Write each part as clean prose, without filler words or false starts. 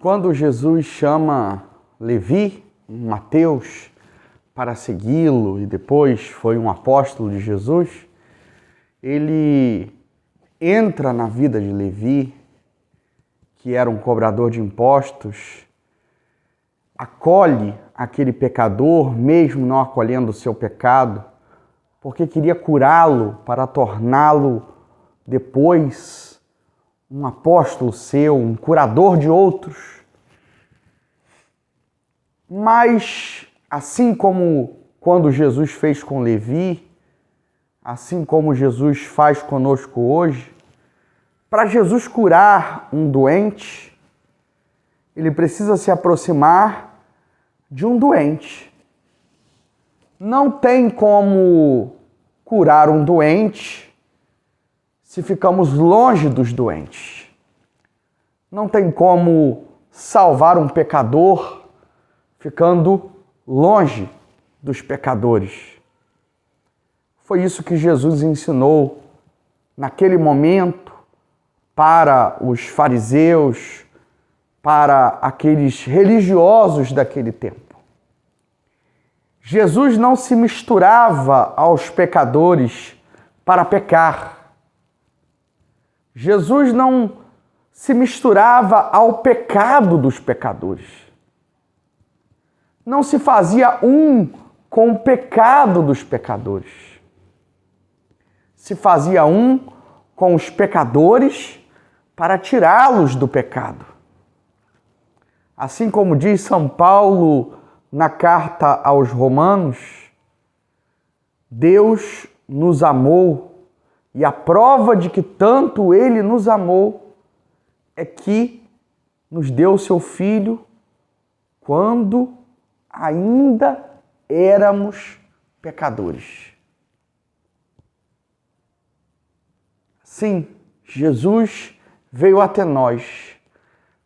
Quando Jesus chama Levi, Mateus, para segui-lo e depois foi um apóstolo de Jesus, ele entra na vida de Levi, que era um cobrador de impostos, acolhe aquele pecador, mesmo não acolhendo o seu pecado, porque queria curá-lo para torná-lo depois um apóstolo seu, um curador de outros. Mas, assim como quando Jesus fez com Levi, assim como Jesus faz conosco hoje, para Jesus curar um doente, ele precisa se aproximar de um doente. Não tem como curar um doente se ficamos longe dos doentes. Não tem como salvar um pecador ficando longe dos pecadores. Foi isso que Jesus ensinou naquele momento para os fariseus, para aqueles religiosos daquele tempo. Jesus não se misturava aos pecadores para pecar. Jesus não se misturava ao pecado dos pecadores. Não se fazia um com o pecado dos pecadores. Se fazia um com os pecadores para tirá-los do pecado. Assim como diz São Paulo na carta aos Romanos, Deus nos amou e a prova de que tanto Ele nos amou é que nos deu o seu Filho quando ainda éramos pecadores. Sim, Jesus veio até nós,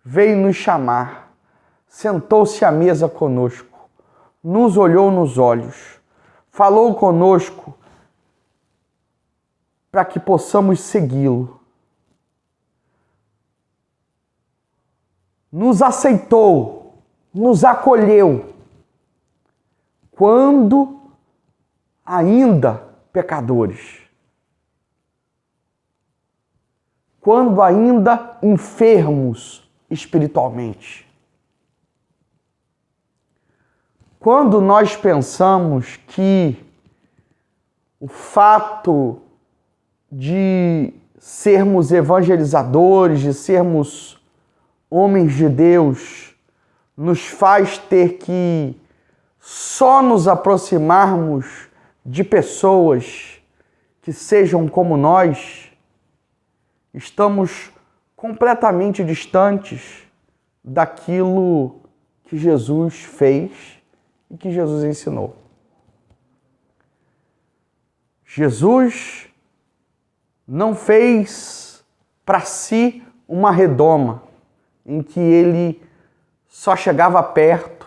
veio nos chamar, sentou-se à mesa conosco, nos olhou nos olhos, falou conosco para que possamos segui-lo. Nos aceitou, nos acolheu, quando ainda pecadores, quando ainda enfermos espiritualmente. Quando nós pensamos que o fato de sermos evangelizadores, de sermos homens de Deus, nos faz ter que só nos aproximarmos de pessoas que sejam como nós, estamos completamente distantes daquilo que Jesus fez e que Jesus ensinou. Jesus não fez para si uma redoma em que ele só chegava perto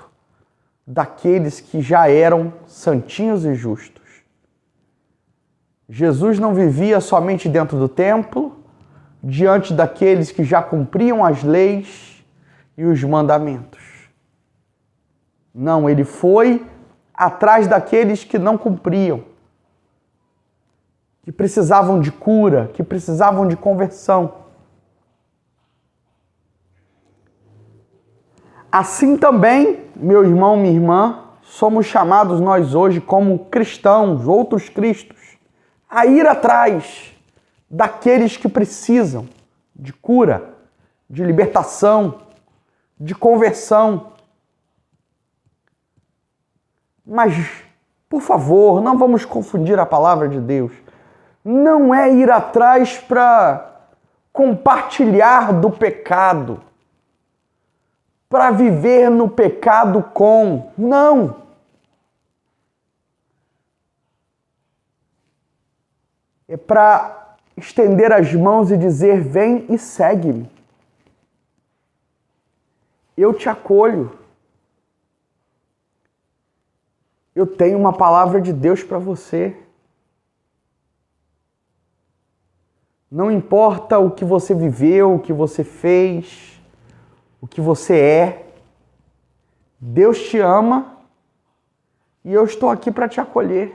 daqueles que já eram santinhos e justos. Jesus não vivia somente dentro do templo, diante daqueles que já cumpriam as leis e os mandamentos. Não, ele foi atrás daqueles que não cumpriam, que precisavam de cura, que precisavam de conversão. Assim também, meu irmão, minha irmã, somos chamados nós hoje como cristãos, outros cristos, a ir atrás daqueles que precisam de cura, de libertação, de conversão. Mas, por favor, não vamos confundir a palavra de Deus. Não é ir atrás para compartilhar do pecado, para viver no pecado com. Não! É para estender as mãos e dizer: vem e segue-me. Eu te acolho. Eu tenho uma palavra de Deus para você. Não importa o que você viveu, o que você fez, o que você é. Deus te ama e eu estou aqui para te acolher.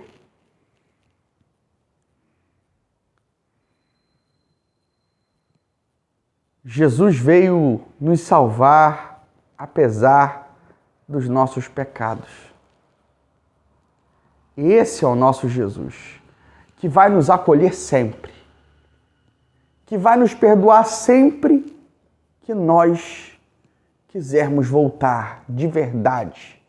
Jesus veio nos salvar apesar dos nossos pecados. Esse é o nosso Jesus, que vai nos acolher sempre, que vai nos perdoar sempre que nós quisermos voltar de verdade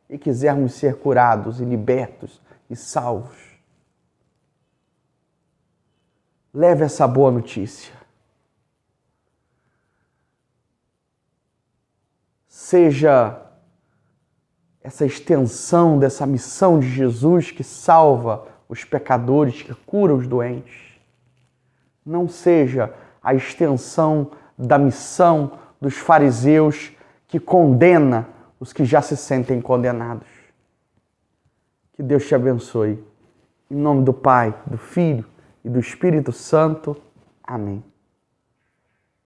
e quisermos ser curados e libertos e salvos. Leve essa boa notícia. Seja essa extensão dessa missão de Jesus que salva os pecadores, que cura os doentes. Não seja a extensão da missão dos fariseus que condena os que já se sentem condenados. Que Deus te abençoe. Em nome do Pai, do Filho e do Espírito Santo. Amém.